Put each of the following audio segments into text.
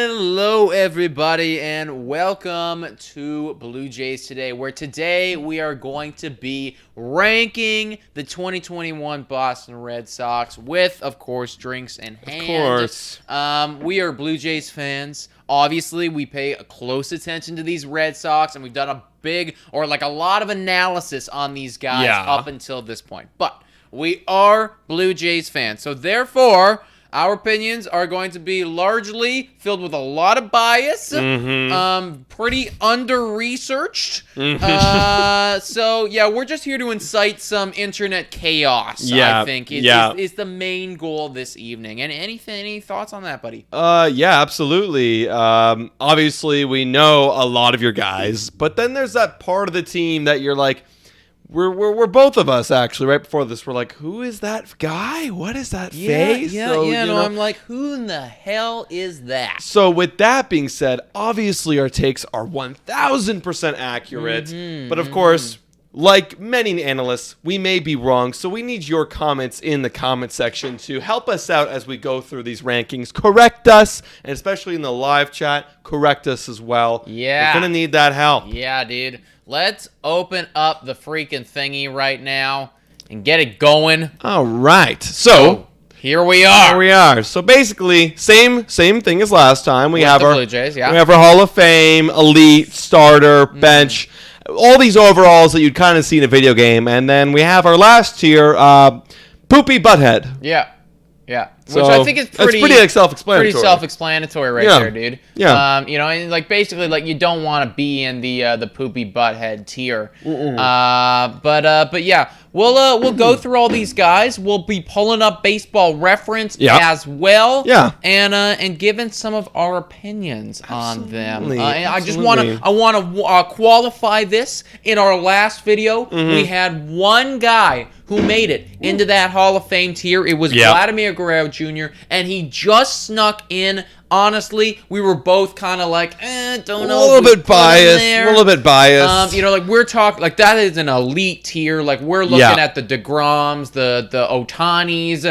Hello, everybody, and welcome to Blue Jays Today, where today we are going to be ranking the 2021 Boston Red Sox with, of course, drinks in hand. Of course. We are Blue Jays fans. Obviously, we pay close attention to these Red Sox, and we've done a lot of analysis on these guys up until this point. But we are Blue Jays fans, so therefore our opinions are going to be largely filled with a lot of bias, pretty under-researched. So, yeah, we're just here to incite some internet chaos, I think, is the main goal this evening. And any thoughts on that, buddy? Yeah, absolutely. Obviously, we know a lot of your guys, but then there's that part of the team that you're like, We're both of us, actually, right before this, we're like, who is that guy? What is that face? I'm like, who in the hell is that? So with that being said, obviously our takes are 1,000% accurate. But of course, like many analysts, we may be wrong. So we need your comments in the comment section to help us out as we go through these rankings. Correct us, and especially in the live chat, correct us as well. Yeah. We're going to need that help. Yeah, dude. Let's open up the freaking thingy right now and get it going. All right. So here we are. So basically, same thing as last time. We have our Blue Jays, we have our Hall of Fame, elite, starter, bench, all these overalls that you'd kind of see in a video game, and then we have our last tier, poopy butthead. Yeah. So which I think is pretty self-explanatory. Pretty self-explanatory right there, dude. Yeah. And basically, you don't want to be in the poopy butthead tier. But yeah, we'll go through all these guys. We'll be pulling up Baseball Reference as well. Yeah. And giving some of our opinions on them. And I just Absolutely. want to qualify this. In our last video, we had one guy who made it into that Hall of Fame tier. It was Vladimir Guerrero Jr., and he just snuck in. Honestly, we were both kind of like, don't know. A little bit biased. We're talking, that is an elite tier. We're looking at the DeGroms, the Ohtanis,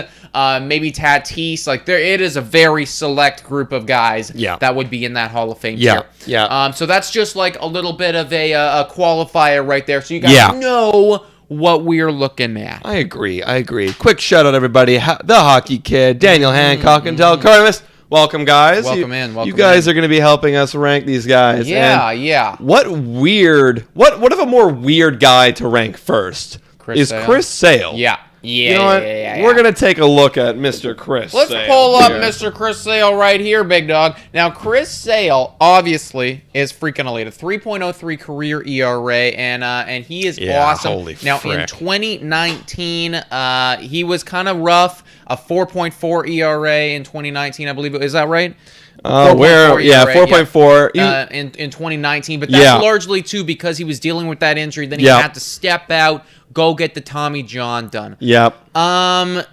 maybe Tatis. It is a very select group of guys that would be in that Hall of Fame tier. So that's just a little bit of a qualifier right there. So you guys know what we're looking at. I agree. Quick shout out, everybody. The Hockey Kid, Daniel Hancock, and Del Curtis. Welcome, guys. Welcome in. You guys are going to be helping us rank these guys. Yeah. What if a more weird guy to rank first Chris Sale. Yeah. You know what? We're going to take a look at Mr. Chris Sale. Let's pull up Mr. Chris Sale right here, big dog. Now, Chris Sale, obviously, is freaking elite. A 3.03 career ERA, and he is awesome. Holy now, frick. in 2019, he was kind of rough. A 4.4 ERA in 2019, I believe. Is that right? 4.4. In 2019, but that's largely, too, because he was dealing with that injury. Then he had to step out, go get the Tommy John done. Yep. Well,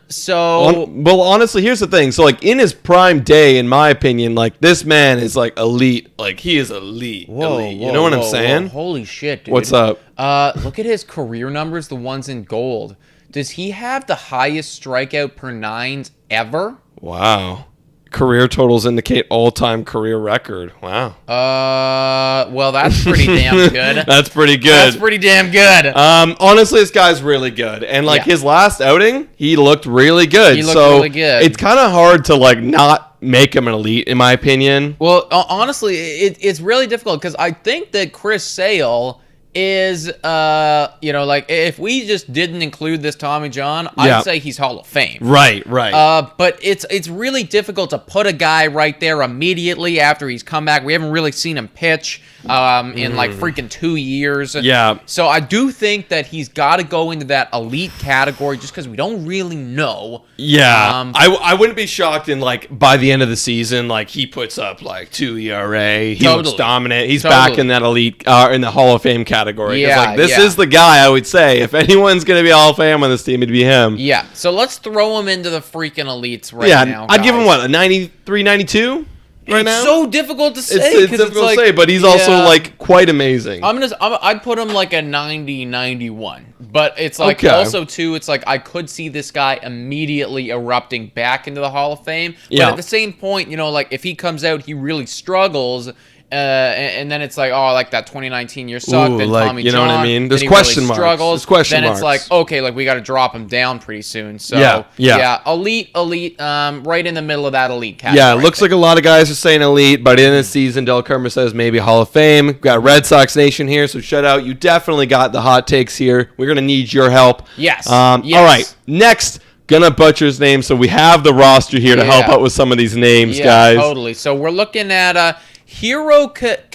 honestly, here's the thing. So, in his prime day, in my opinion, this man is, elite. He is elite. Elite. You know what I'm saying? Holy shit, dude. What's up? Look at his career numbers, the ones in gold. Does he have the highest strikeout per nines ever? Wow. Career totals indicate all-time career record. Wow. Well, that's pretty damn good. That's pretty good. That's pretty damn good. Honestly, this guy's really good. And, his last outing, he looked really good. Really good. It's kind of hard to, not make him an elite, in my opinion. Well, honestly, it's really difficult because I think that Chris Sale is, if we just didn't include this Tommy John, I'd say he's Hall of Fame. Right. But it's really difficult to put a guy right there immediately after he's come back. We haven't really seen him pitch in freaking 2 years. Yeah. So I do think that he's got to go into that elite category just because we don't really know. Yeah. I wouldn't be shocked in by the end of the season, he puts up 2 ERA. He looks dominant. He's back in that elite, in the Hall of Fame category. This is the guy, I would say. If anyone's going to be Hall of Fame on this team, it'd be him. Yeah. So let's throw him into the freaking elites now. I'd give him a 93, 92? right now? It's so difficult to say. It's difficult to say, but he's also like quite amazing. I'd put him like a 90-91. But it's like also too, it's like I could see this guy immediately erupting back into the Hall of Fame. But at the same point, like if he comes out, he really struggles. And then it's like, oh, like that 2019 year sucked. Then like, Tommy you know John, what I mean? There's then he question really marks. struggles. There's question then marks. It's like, okay, like we got to drop him down pretty soon. So elite, right in the middle of that elite category. Yeah, it looks like a lot of guys are saying elite. By the end of the season, Del Carmen says maybe Hall of Fame. We've got Red Sox Nation here, so shout out. You definitely got the hot takes here. We're gonna need your help. Yes. All right. Next. Gonna butcher his name, so we have the roster here to help out with some of these names, guys. Yeah, totally. So we're looking at Hiro Rihiro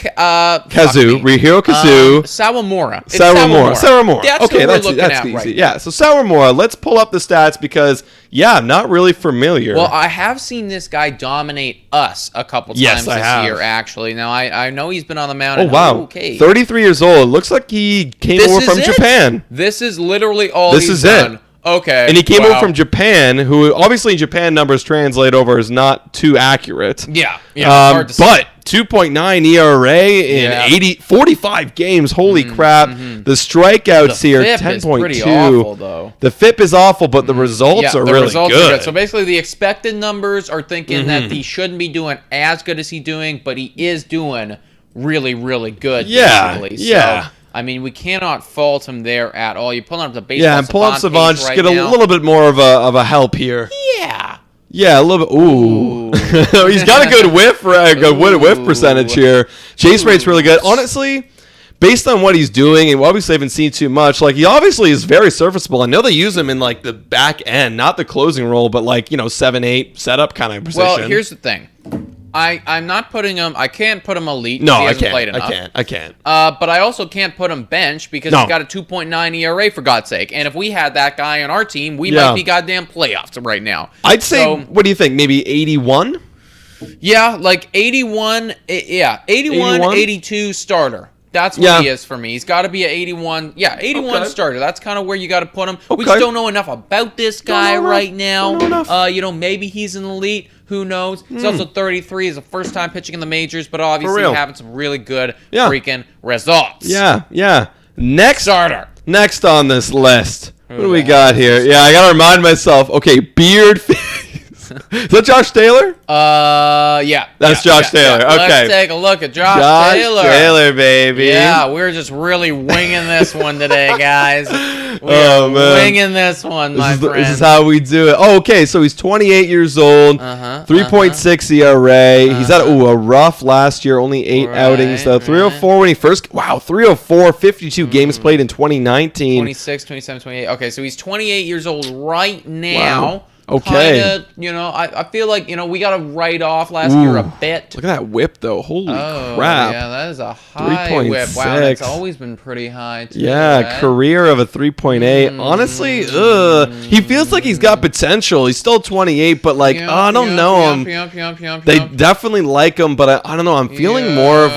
Kazu. Sawamura. Sawamura. That's okay, who that's we're looking at easy. right Yeah, so Sawamura, let's pull up the stats because, not really familiar. Well, I have seen this guy dominate us a couple times this year, actually. Now, I know he's been on the mound. Oh, wow. Okay. 33 years old. Looks like he came over from Japan. This is literally all he's done. Okay. And he came over from Japan, who obviously in Japan numbers translate over as not too accurate. Yeah. Hard to say. But 2.9 ERA in 45 games. Holy crap. The strikeouts here, 10.2. Pretty awful, though. The FIP is awful, but the results are really good. So basically the expected numbers are thinking that he shouldn't be doing as good as he's doing, but he is doing really, really good. Basically. So, I mean, we cannot fault him there at all. You're pulling up the baseball. Yeah, and pull up Savant. Just get a little bit more of a help here. Yeah. Yeah, a little bit. Ooh. He's got a good whiff percentage here. Chase rate's really good. Honestly, based on what he's doing, and we obviously haven't seen too much, like he obviously is very serviceable. I know they use him in like the back end, not the closing role, but like, 7-8 setup kind of position. Well, here's the thing. I'm not putting him. I can't put him elite. No, he I hasn't can't. Played enough. I can't. But I also can't put him bench because he's got a 2.9 ERA for God's sake. And if we had that guy on our team, we might be goddamn playoffs right now. I'd say. What do you think? Maybe 81. Yeah, like 81. 82 starter. That's what he is for me. He's got to be an 81. Yeah, 81 starter. That's kind of where you got to put him. Okay. We just don't know enough about this guy right now. Maybe he's an elite. Who knows? He's also 33. He's the first time pitching in the majors, but obviously having some really good freaking results. Yeah. Next on this list. What do we got here? Is I got to remind myself. Okay, beard face. Is that Josh Taylor? Yeah. That's Josh Taylor. Yeah. Okay. Let's take a look at Josh Taylor. Josh Taylor, baby. Yeah, we're just really winging this one today, guys. We're winging this one, my friend. This is how we do it. Oh, okay, so he's 28 years old, 3.6 ERA. He's had a rough last year, only 8 outings, though. 304 when he first... Wow, 304, 52 games played in 2019. 26, 27, 28. Okay, so he's 28 years old right now. Wow. Okay. Kinda, I feel like, we got to write off last year a bit. Look at that whip, though. Holy crap. Yeah, that is a high whip. Wow, that's always been pretty high, too. Yeah, right? Career of a 3.8. Honestly, he feels like he's got potential. He's still 28, but, I don't know him. They definitely like him, but I don't know. I'm feeling more of,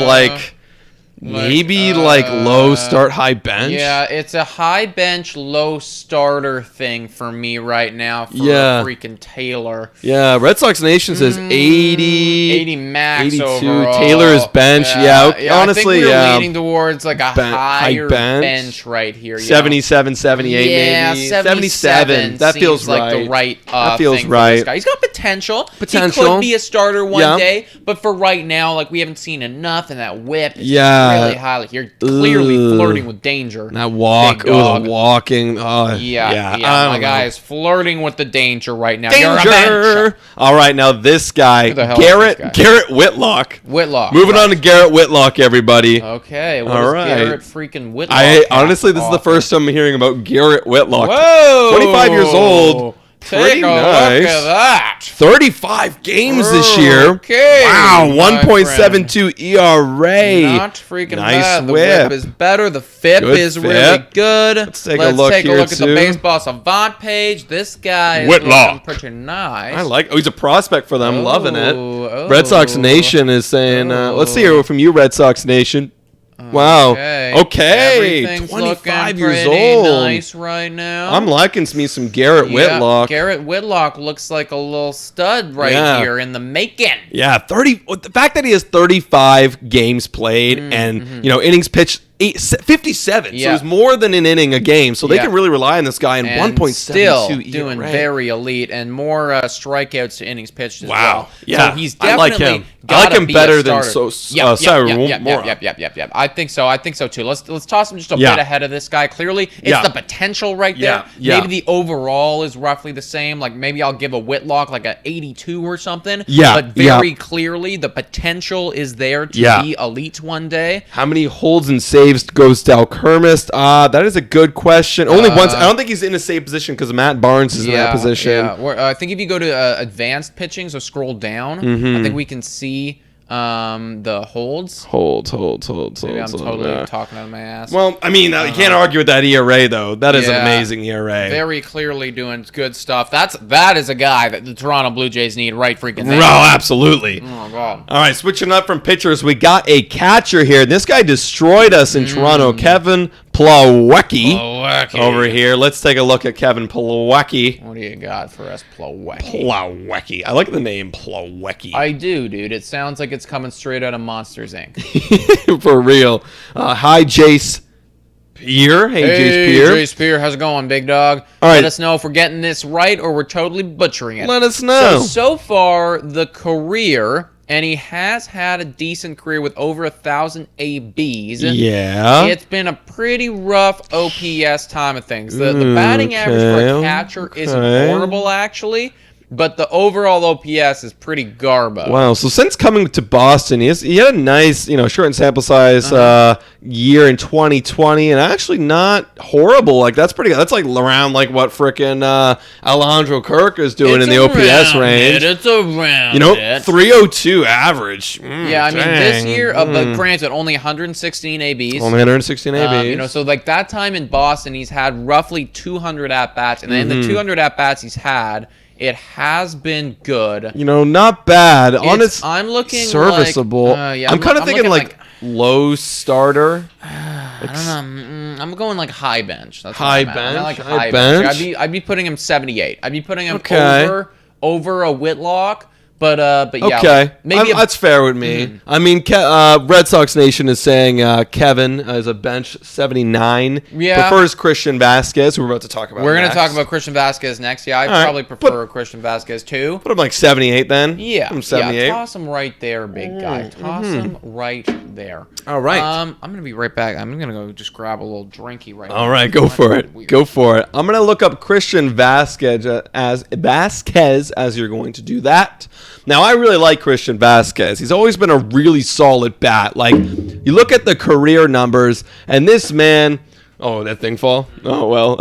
maybe low start, high bench. Yeah, it's a high bench, low starter thing for me right now for freaking Taylor. Yeah, Red Sox Nation says 80 max 82. overall. Taylor is bench. Honestly, I think we're leaning towards a higher bench right here. 77, 78 maybe. 77. That feels right. Like the right that feels thing right. For this guy. He's got potential. He could be a starter one day, but for right now, we haven't seen enough, and that whip is really high. You're clearly flirting with danger. That walk. The walking. My guy is flirting with the danger right now. Danger. You're a bench. All right, now this guy, Garrett Whitlock. Moving on to Garrett Whitlock, everybody. Okay, what is Garrett freaking Whitlock? Honestly, this is the first time I'm hearing about Garrett Whitlock. Whoa! 25 years old. Take a look at that. 35 games this year. Okay. Wow, 1.72 ERA. Not freaking bad. The whip is better. The FIP is really good. Let's take a look at the Baseball Savant page. This guy is looking pretty nice. I like. He's a prospect for them. Loving it. Red Sox Nation is saying. Let's see here from you, Red Sox Nation. Wow. Okay. Everything's 25 looking years pretty old. nice right now. I'm liking me some Garrett Whitlock. Garrett Whitlock looks like a little stud here in the making. Yeah, the fact that he has 35 games played and innings pitched 57. So it's more than an inning a game. So they can really rely on this guy in 1.72 still ERA. doing very elite and more strikeouts to innings pitched as well. Yeah. So he's definitely I like him better than Yep. I think so too. Let's toss him just a bit ahead of this guy. Clearly, it's the potential right there. Maybe the overall is roughly the same. Like maybe I'll give a Whitlock like a 82 or something. But very clearly the potential is there to be elite one day. How many holds and saves goes Dalkermis? That is a good question. Only once. I don't think he's in a save position because Matt Barnes is in that position. I think if you go to advanced pitching, so scroll down, I think we can see the holds. Maybe I'm totally talking out of my ass. Well, I mean, you can't argue with that ERA though. That is an amazing ERA. Very clearly doing good stuff. That is a guy that the Toronto Blue Jays need right freaking now. Oh, absolutely. Oh god. All right, switching up from pitchers, we got a catcher here. This guy destroyed us in Toronto. Kevin Palucki over here. Let's take a look at Kevin Palucki. What do you got for us, Palucki. I like the name Palucki. I do, dude. It sounds like it's coming straight out of Monsters, Inc. For real. Hi, Jace Peer. Hey, Jace Peer. Jace Peer, how's it going, big dog? All right. Let us know if we're getting this right or we're totally butchering it. Let us know. So far, the career... And he has had a decent career with over 1,000 ABs. Yeah. It's been a pretty rough OPS time of things. The batting average for a catcher isn't horrible, actually. But the overall OPS is pretty garbo. Wow. So since coming to Boston, he had a nice, short sample size year in 2020, and actually not horrible. Like that's pretty good. That's like around like what frickin' Alejandro Kirk is doing in the OPS range. It's around 302 average. I mean this year, but granted, only 116 ABs. Only 116 ABs. So like that time in Boston, he's had roughly 200 at bats, and then the 200 at bats he's had. It has been good. Not bad. I'm looking serviceable. I'm kind of thinking like low starter. I don't know. I'm going like high bench. That's high bench. I like high bench. I'd be putting him 78. I'd be putting him over a Whitlock. But yeah, okay, maybe that's fair with me. I mean, Red Sox Nation is saying Kevin as a bench 79. Yeah, prefers Christian Vasquez, who we're about to talk about. We're going to talk about Christian Vasquez next. Yeah, I probably prefer Christian Vasquez too. Put him like 78 then. Yeah, put him 78. Yeah, toss him right there, big guy. Toss him right there. All right. I'm going to be right back. I'm going to go just grab a little drinky right now. All right, go for it. Go for it. I'm going to look up Christian Vasquez as you're going to do that. Now, I really like Christian Vasquez. He's always been a really solid bat. Like, you look at the career numbers, and this man... Oh, that thing fall? Oh, well.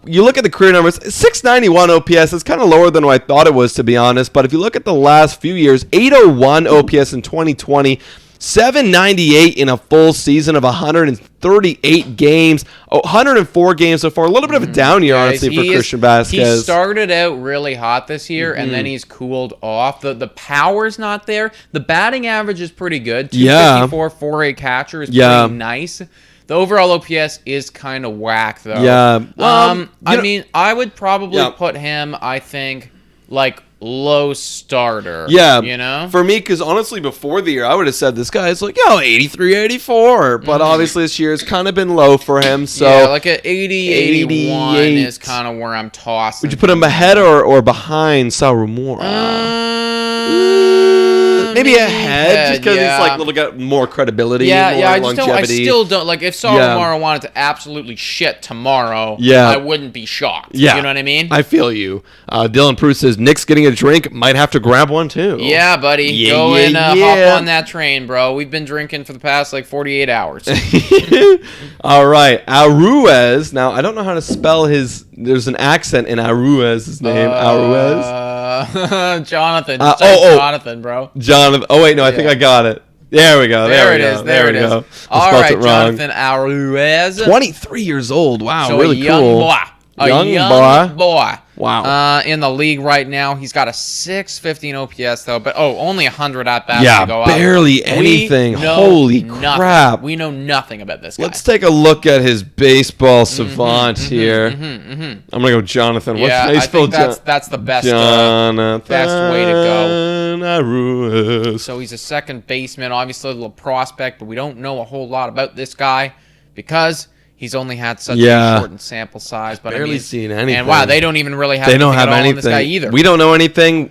You look at the career numbers, 691 OPS is kind of lower than what I thought it was, to be honest. But if you look at the last few years, 801 OPS in 2020, 798 in a full season of 138 games, 104 games so far. A little bit of a down year, honestly, for Christian Vasquez. He started out really hot this year, and then he's cooled off. The power's not there. The batting average is pretty good. 254 4.8 catcher is pretty nice. The overall OPS is kind of whack, though. Yeah. I mean, I would probably put him, I think, like low starter. Yeah. For me, because honestly, before the year, I would have said this guy is like, 83, 84. But obviously, this year has kind of been low for him. So yeah, like an 80, 81 is kind of where I'm tossing. Would you put him ahead or behind Sarumora? Maybe ahead, just because he's like got more credibility, more longevity. I still don't like if Sarumora wanted to absolutely shit tomorrow. I wouldn't be shocked. You know what I mean? I feel you. Dylan Prue says Nick's getting a drink, might have to grab one too. Yeah, buddy, go and hop on that train, bro. We've been drinking for the past like 48 hours. All right, Aruez. Now I don't know how to spell his. There's an accent in Aruez's name. Aruez. Jonathan. Jonathan, bro. Jonathan. Oh wait, no, I think I got it. There we go. There it is. All right, Jonathan Aruez. 23 years old. Wow, so really a young cool. Boy. A young boy. Wow. In the league right now, he's got a 615 OPS though, but only 100 at bats to go barely anything. Holy crap! We know nothing about this guy. Let's take a look at his baseball savant here. I'm gonna go Jonathan. Yeah, I think that's the best. Best way to go. Arrues. So he's a second baseman, obviously a little prospect, but we don't know a whole lot about this guy because he's only had such a shortened sample size. But barely seen anything. And wow, they don't even really have anything on this guy either. We don't know anything.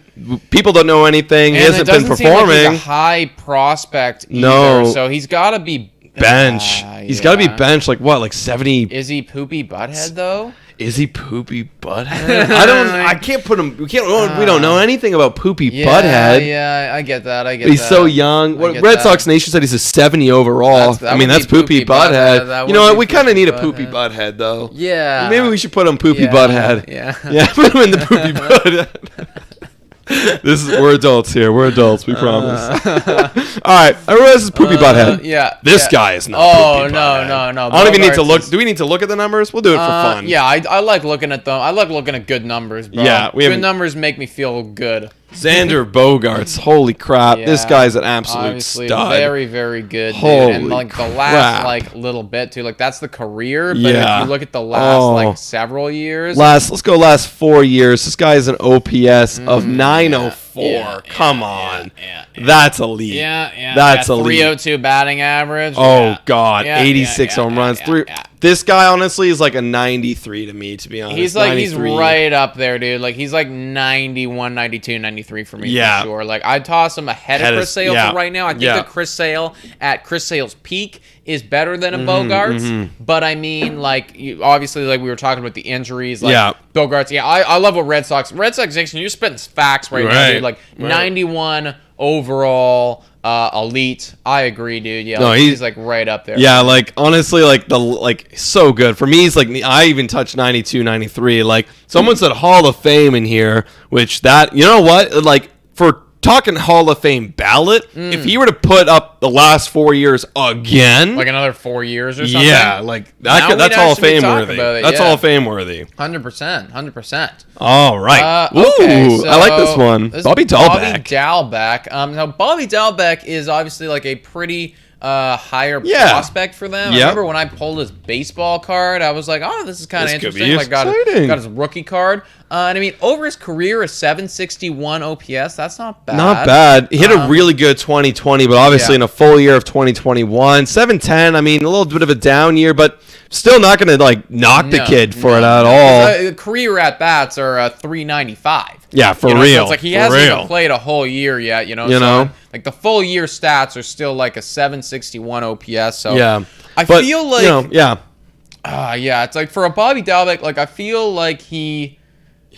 People don't know anything. And he hasn't been performing. Seem like he's a high prospect either, no. So he's got to be bench. He's got to be bench. Like 70. Is he poopy butthead though? Is he poopy butthead? I can't put him. We don't know anything about poopy butthead. Yeah, I get that. He's so young. Red Sox Nation said he's a 70 overall. That's poopy butthead. You know what? We kind of need a poopy butthead though. Yeah. Maybe we should put him poopy butthead. Yeah. Yeah. Put him in the poopy butthead. We're adults here. We're adults. We promise. All right. I realize this is poopy butthead. Yeah. This guy is not. Poopy butthead. No. I don't even need to look. Do we need to look at the numbers? We'll do it for fun. Yeah, I like looking at them. I like looking at good numbers, bro. Yeah, good numbers make me feel good. Xander Bogarts, holy crap! This guy's an absolute stud. Very, very good. Holy and the crap. last little bit too, that's the career. But if you look at the last several years, let's go last 4 years. This guy is an OPS of 904. Come on, that's elite. That's elite. 302 batting average. Oh God, 86 home runs. This guy honestly is like a 93 to me, to be honest. He's right up there, dude. Like he's like 91, 92, 93 for me for sure. Like I'd toss him ahead of Chris Sale for right now. I think that Chris Sale at Chris Sale's peak is better than a Bogarts. But I mean, obviously, we were talking about the injuries. Bogarts. I love what Red Sox Nation. You're spitting facts right now, dude. 91 overall. Elite. I agree, dude. Yeah, he's right up there. Yeah, honestly, so good. For me, he's I even touched 92, 93. Someone said Hall of Fame in here, which you know what? For talking Hall of Fame ballot, if he were to put up the last 4 years again, another 4 years or something, that's Hall of Fame worthy. That's Hall of Fame worthy. 100%. All right. Okay, so I like this one. Bobby Dalbeck. Now Bobby Dalbeck is obviously a pretty higher prospect for them. I remember when I pulled his baseball card, I was like, oh, this is kind of interesting. Got his rookie card. And I mean, over his career, a 761 OPS. That's not bad. Not bad. He hit a really good 2020, but obviously in a full year of 2021. 710, I mean, a little bit of a down year, but still not going to knock the kid for it at all. Career at-bats are 395. Yeah, for real. So it's he hasn't even played a whole year yet, So the full year stats are still a 761 OPS. So I feel like it's for a Bobby Dalbeck, I feel like he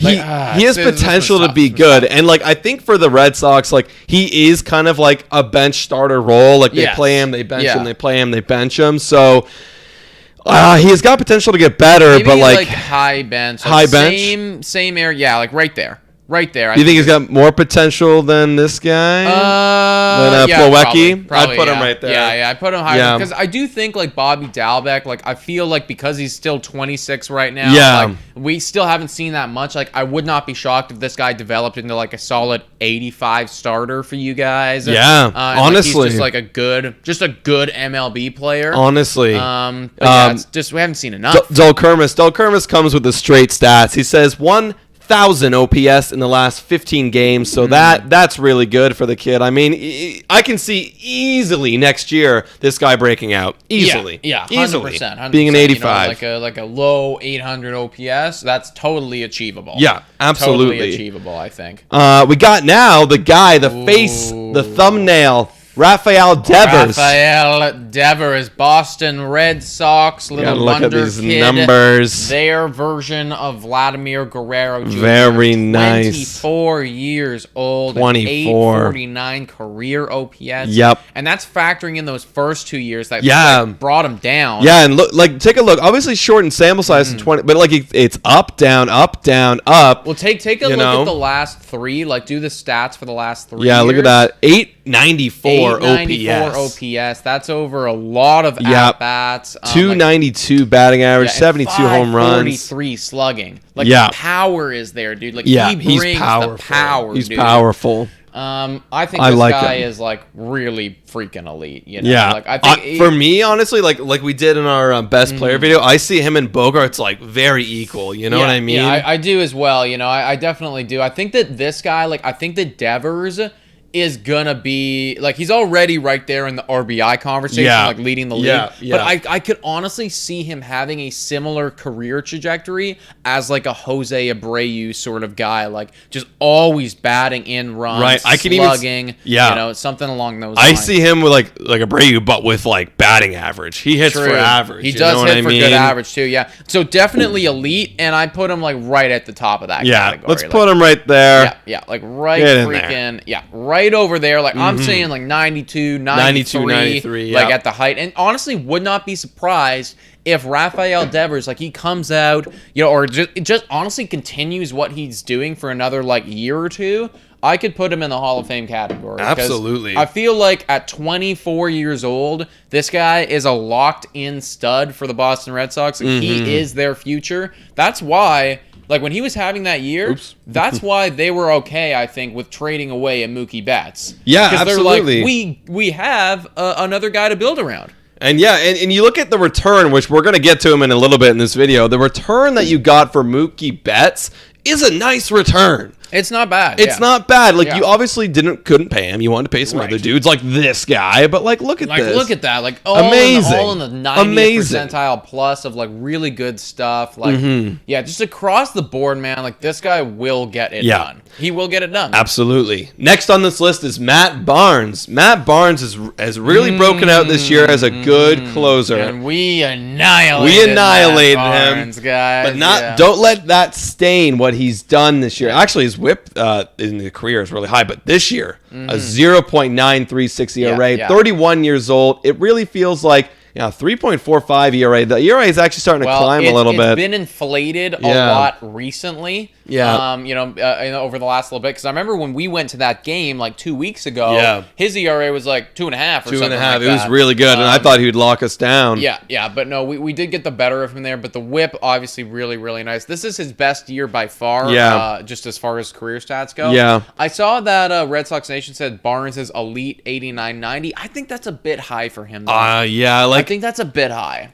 has potential to be good. And I think for the Red Sox, he is kind of a bench starter role. They play him, they bench him, they play him, they bench him. So he has got potential to get better. Maybe but high bench. Same area. Yeah, right there. Right there. Do you think he's got more potential than this guy? Than Palucki? Probably, I'd put him right there. Yeah, I put him higher because I do think Bobby Dalbeck, I feel because he's still 26 right now. Yeah. We still haven't seen that much. I would not be shocked if this guy developed into a solid 85 starter for you guys. Yeah. Honestly, he's just a good MLB player. Honestly. It's just we haven't seen enough. Dalkermis comes with the straight stats. He says 1,000 OPS in the last 15 games, so that's really good for the kid. I mean, I can see easily next year this guy breaking out easily. Yeah, 100%, easily 100%. Being an 85, like a low 800 OPS, that's totally achievable. Yeah, absolutely totally achievable. I think. We got now the guy, the face, the thumbnail. Rafael Devers. Boston Red Sox, little wonder look at these kid. Numbers. Their version of Vladimir Guerrero Jr. Very nice. 24 years old. 24. 849 career OPS. Yep. And that's factoring in those first 2 years that brought him down. Yeah, and look, take a look. Obviously, shortened sample size to 20, but it's up, down, up, down, up. Well, take a look at the last three. Do the stats for the last 3 years. Yeah, look at that. 894 OPS. That's over a lot of at-bats. 292 batting average, 72 home runs. 43 slugging. Like, the power is there, dude. Like, he brings the power, He's dude. powerful. I think this guy is, like, really freaking elite. You know? Yeah. Like, I think for me, honestly, like we did in our best player video, I see him and Bogart's, like, very equal. You know what I mean? Yeah, I do as well. You know, I definitely do. I think that this guy, like, I think that Devers is gonna be like, he's already right there in the RBI conversation, like leading the league. But I could honestly see him having a similar career trajectory as like a Jose Abreu sort of guy, like just always batting in runs, right? I can slugging, even, you know, something along those lines. I see him with like Abreu, but with like batting average. He hits for average. He does hit for good average too. Yeah, so definitely elite, and I put him like right at the top of that category. Let's put him right there. Yeah, like right freaking right over there. Like I'm saying like 92, 93, like at the height. And honestly would not be surprised if Rafael Devers, like he comes out, you know, or just honestly continues what he's doing for another like year or two. I could put him in the Hall of Fame category. Absolutely. I feel like at 24 years old, this guy is a locked-in stud for the Boston Red Sox. Like, he is their future. That's why, like, when he was having that year, that's why they were okay, I think, with trading away a Mookie Betts. Yeah, absolutely. They're like, we have another guy to build around. And and you look at the return, which we're going to get to him in a little bit in this video. The return that you got for Mookie Betts is a nice return. It's not bad. It's not bad. Like, you obviously couldn't pay him. You wanted to pay some other dudes like this guy. But, like, look at this. Look at that. Like, all in the 90th percentile plus of, like, really good stuff. Like, just across the board, man, like, this guy will get it done. He will get it done. Absolutely. Next on this list is Matt Barnes. Matt Barnes has really broken out this year as a good closer. And we annihilated Matt Barnes, him. Guys. But don't let that stain what he's done this year. Actually, his whip in the career is really high, but this year, a 0.936 ERA, 31 years old. It really feels like 3.45 ERA. The ERA is actually starting to climb a little bit. It's been inflated a lot recently. Over the last little bit, because I remember when we went to that game like 2 weeks ago, his ERA was like 2.5 or something like that. It was really good, and I thought he would lock us down. But no, we did get the better of him there, but the whip obviously really, really nice. This is his best year by far, just as far as career stats go. I saw that Red Sox Nation said Barnes is elite 89-90. I think that's a bit high for him, though. I think that's a bit high.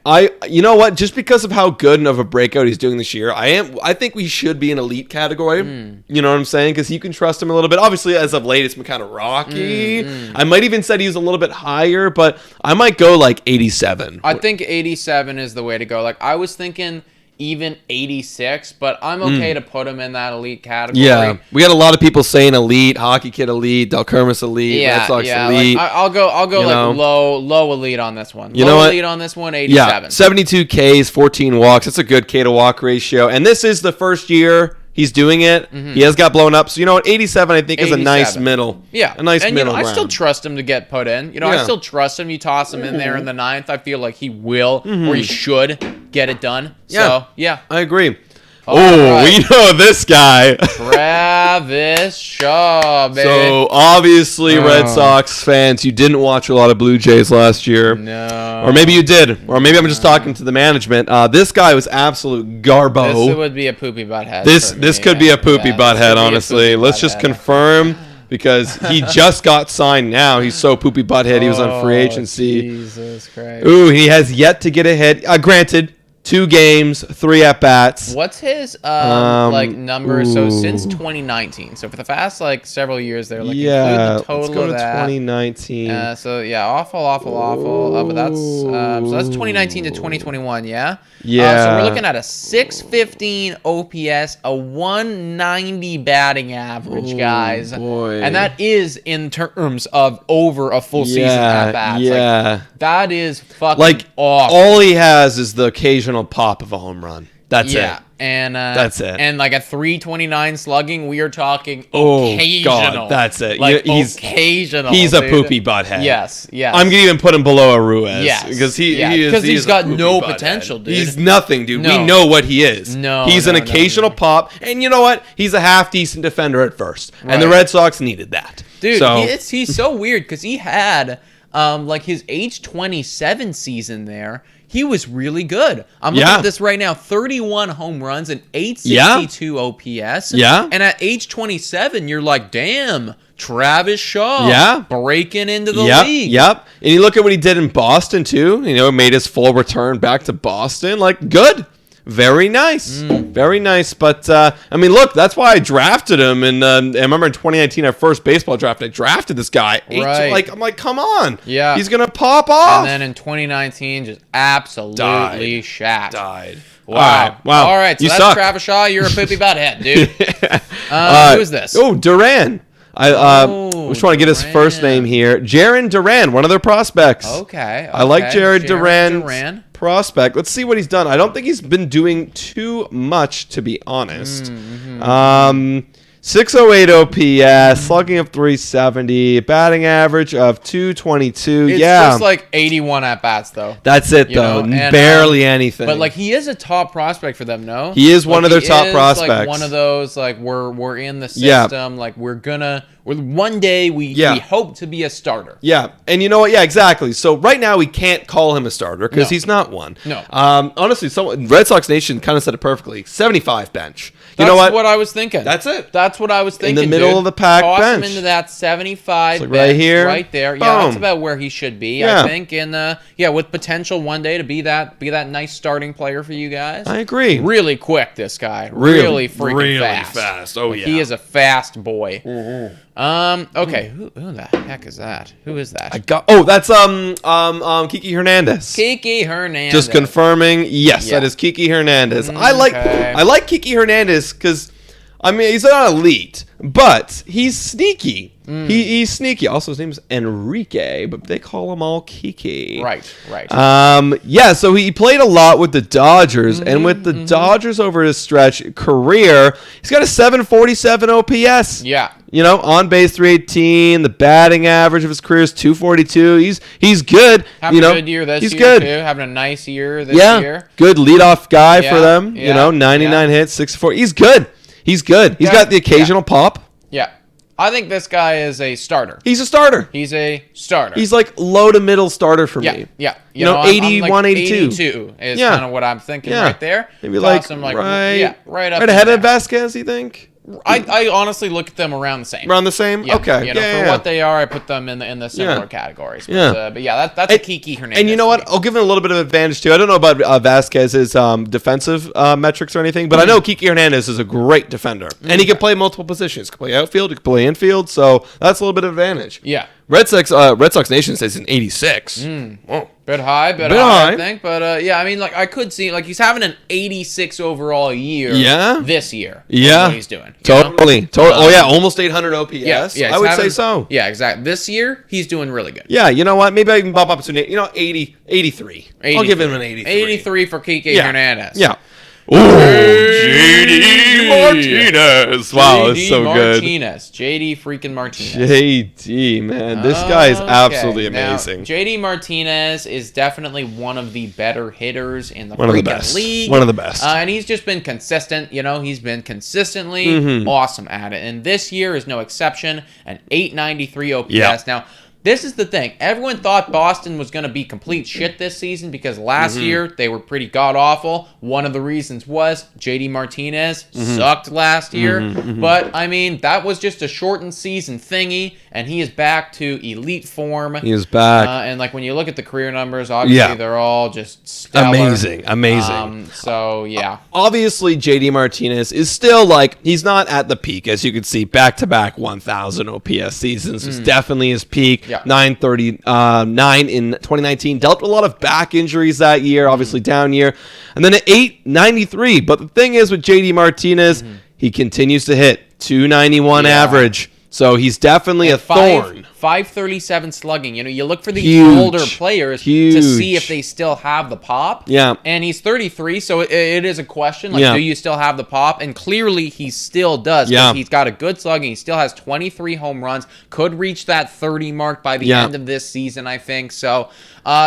You know what? Just because of how good of a breakout he's doing this year, I think we should be an elite category. You know what I'm saying? Because you can trust him a little bit. Obviously, as of late, it's been kind of rocky. I might even said he was a little bit higher, but I might go like 87. I think 87 is the way to go. Like, I was thinking even 86, but I'm okay to put him in that elite category. Yeah, we had a lot of people saying elite, Hockey Kid elite, Del Kermis elite, Red Sox elite. Like, I'll go like low elite on this one. You know what? Elite on this one, 87. Yeah, 72 Ks, 14 walks. That's a good K to walk ratio. And this is the first year he's doing it. He has got blown up. So, you know what? 87, I think, is a nice middle. Yeah. A nice middle ground. I still trust him to get put in. You know, I still trust him. You toss him in there in the 9th. I feel like he will, or he should get it done. So, yeah. I agree. We know this guy. Travis Shaw, baby. So, obviously, Red Sox fans, you didn't watch a lot of Blue Jays last year. No. Or maybe you did. Or maybe I'm just talking to the management. This guy was absolute garbo. This would be a poopy butthead. This could be a poopy butthead, honestly. Let's just confirm, because he just got signed now. He's so poopy butthead. He was on free agency. Jesus Christ. Ooh, he has yet to get a hit. Granted, 2 games, 3 at-bats. What's his numbers? So since 2019. So for the past several years there, include the total let's go to that. 2019. Awful. But that's so that's 2019 to 2021. Yeah. Yeah. So we're looking at a 615 OPS, a 190 batting average, guys. Boy. And that is in terms of over a full season at bats. Yeah. That is fucking awful. All he has is the occasional pop of a home run. That's it. And that's it. And like a 329 slugging, we are talking occasional. God, that's it. He's occasional. He's a poopy butthead. Yes. I'm gonna even put him below a Ruiz. Yes. Because he's got no potential, dude. He's nothing, dude. No. We know what he is. He's an occasional no. pop, and you know what? He's a half decent defender at first, Right. and the Red Sox needed that. Dude, So, he's so weird because he had like his age 27 season there. He was really good. I'm looking at this right now. 31 home runs and 862 OPS. Yeah. And at age 27, you're like, damn, Travis Shaw breaking into the league. Yep. And you look at what he did in Boston, too. Made his full return back to Boston. Like, good. Very nice. Very nice. But, look, that's why I drafted him. And I remember in 2019, our first baseball draft, I drafted this guy. Right. I'm like, come on. Yeah. He's going to pop off. And then in 2019, just absolutely shat. Died. Wow. Wow. All right. So you that's suck. Travis Shaw. You're a poopy butthead, dude. Who is this? Oh, Duran. I just want to get his first name here. Jaron Duran, one of their prospects. Okay. I like Jared Duran. Prospect. Let's see what he's done. I don't think he's been doing too much, to be honest. 608 OPS, slugging of 370, batting average of 222. It's just like 81 at bats, though. That's it, though. And, barely anything. But like he is a top prospect for them, no? He is one of their top prospects. Like one of those, like we're in the system. Like one day we hope to be a starter. Yeah, and you know what? Yeah, exactly. So right now we can't call him a starter because he's not one. No. Honestly, Red Sox Nation kind of said it perfectly. 75 bench. You That's know what? I was thinking. That's it. That's what I was thinking. In the middle of the pack Toss bench. him into that 75 like bench right here. right there. Boom. Yeah, that's about where he should be. Yeah. I think. And with potential one day to be that nice starting player for you guys. I agree. Really quick, this guy. Really freaking fast. Oh yeah. He is a fast boy. Okay. Who the heck is that? Who is that? That's Kiki Hernandez. Kiki Hernandez. Just confirming. Yes, that is Kiki Hernandez. I like Kiki Hernandez because he's not elite, but he's sneaky. He's sneaky. Also, his name is Enrique, but they call him all Kiki. Right. So he played a lot with the Dodgers, and with the Dodgers over his career, he's got a 747 OPS. Yeah. On base 318. The batting average of his career is 242. He's good. Having a good year this year, good. too. Having a nice year this year. Good leadoff guy for them. 99 hits, 64. He's good. He's got the occasional pop. Yeah. I think this guy is a starter. He's a starter. He's a starter. He's like low to middle starter for me. Yeah. 81, 82. 82 is kind of what I'm thinking right there. Maybe right up ahead of Vasquez, you think? I honestly look at them around the same. Around the same? Yeah, okay. For what they are, I put them in the similar categories. But, that's a Kiki Hernandez. And you know what? I'll give him a little bit of advantage, too. I don't know about Vasquez's defensive metrics or anything, but I know Kiki Hernandez is a great defender. And he can play multiple positions. He can play outfield, he can play infield, so that's a little bit of advantage. Yeah. Red Sox Nation says an 86. Whoa. Bit high, I think. But, I could see, he's having an 86 overall year this year. Yeah. What he's doing. Totally. Almost 800 OPS. I would say so. Yeah, exactly. This year, he's doing really good. Yeah, you know what? Maybe I can bump up to 80, 83. I'll give him an 83. 83 for Kiki Hernandez. Yeah. Ooh, JD Martinez. Wow, that's so good. JD freaking Martinez. JD, man. This guy is absolutely amazing. Now, JD Martinez is definitely one of the better hitters in the league. One of the best. And he's just been consistent. He's been consistently awesome at it. And this year is no exception. An 893 OPS. Yep. Now, this is the thing. Everyone thought Boston was going to be complete shit this season because last year they were pretty god-awful. One of the reasons was JD Martinez sucked last year. But, that was just a shortened season thingy, and he is back to elite form. He is back. And, when you look at the career numbers, obviously they're all just stellar. Amazing. Obviously, JD Martinez is still, he's not at the peak. As you can see, back-to-back 1,000 OPS seasons is definitely his peak. Yeah. 939 in 2019. Dealt with a lot of back injuries that year, obviously down year. And then at 893. But the thing is with JD Martinez, he continues to hit 291 average. So he's definitely a thorn. 537 slugging. You look for these older players to see if they still have the pop. Yeah. And he's 33, so it is a question. Do you still have the pop? And clearly he still does. Yeah. He's got a good slugging. He still has 23 home runs. Could reach that 30 mark by the end of this season, I think. So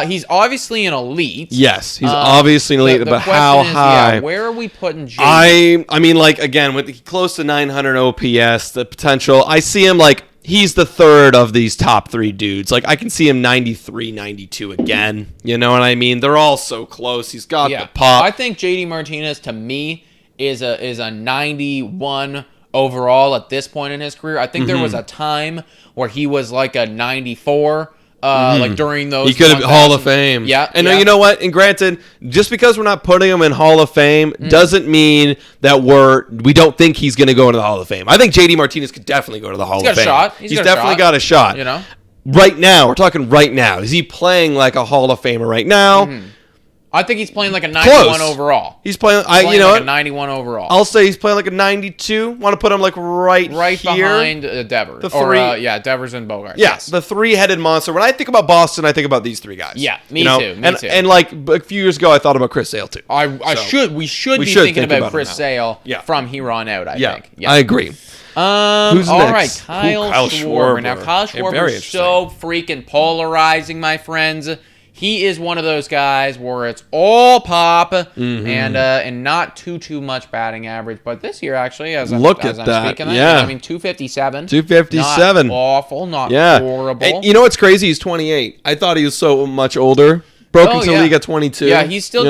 he's obviously an elite. Yes, he's obviously an elite, but how high? Where are we putting JD? Again, with close to 900 OPS, the potential, I see him he's the third of these top three dudes. Like, I can see him 93, 92 again. You know what I mean? They're all so close. He's got the pop. I think JD Martinez, to me, is a 91 overall at this point in his career. I think there was a time where he was like a 94. Like during those, he could have Hall of Fame. Yeah, and you know what? And granted, just because we're not putting him in Hall of Fame doesn't mean that we don't think he's going to go into the Hall of Fame. I think JD Martinez could definitely go to the Hall of Fame. He's got a shot. He's definitely got a shot. You know, right now we're talking right now. Is he playing like a Hall of Famer right now? I think he's playing like a 91 overall. He's playing like a 91 overall. I'll say he's playing like a 92. Want to put him like right here? Behind Devers. The three, Devers and Bogart. Yeah, yes. The three-headed monster. When I think about Boston, I think about these three guys. Yeah, me too. And like a few years ago, I thought about Chris Sale too. We should be thinking about Chris Sale from here on out. I think. Yeah, I agree. Who's all next? Right, Kyle Schwarber. Now, Kyle Schwarber is so freaking polarizing, my friends. He is one of those guys where it's all pop and not too much batting average. But this year, actually, as I'm speaking, I mean, 257. 257. Not awful, not horrible. And you know what's crazy? He's 28. I thought he was so much older. Broke into the league at 22. Yeah, he's still